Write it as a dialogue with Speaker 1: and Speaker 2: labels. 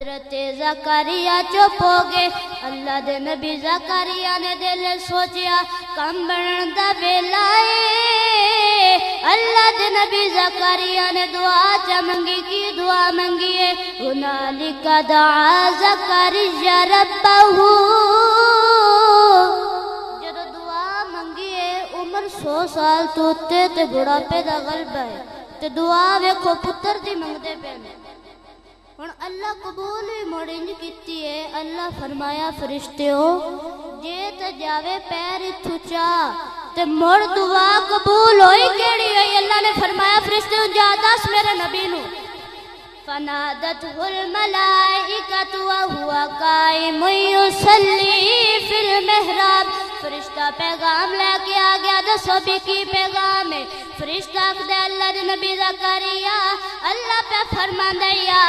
Speaker 1: حضرت زکریا چپ ہو گئے. اللہ دے نبی زکریا نے دل سوچیا کم بنن دا ویلا اے. اللہ دے نبی زکریا نے دعا چا منگی کی دعا منگی ہے ہنالک دعا زکریا ربہ. جدو دعا منگی ہے عمر 100 سال تو تے بڑھاپے دا غلبہ ہے تے دعا ویکھو پتر دی منگدے پے نے. ہن اللہ قبول ہی موڑنج کیتی ہے. اللہ فرمایا فرشتیو جے تے جاوے پیر اتھو چا تے مڑ دعا قبول ہوئی کیڑی ہوئی. اللہ نے فرمایا فرشتیو جا دس میرے نبی نو. فنادته الملائکۃ وهو قائم یصلی فی المحراب. فرشتہ پیغام لے کے آ گیا. دسو بھی کی پیغام ہے؟ فرشتہ آکھدا اللہ دے نبی زکریا اللہ پہ فرماندا یا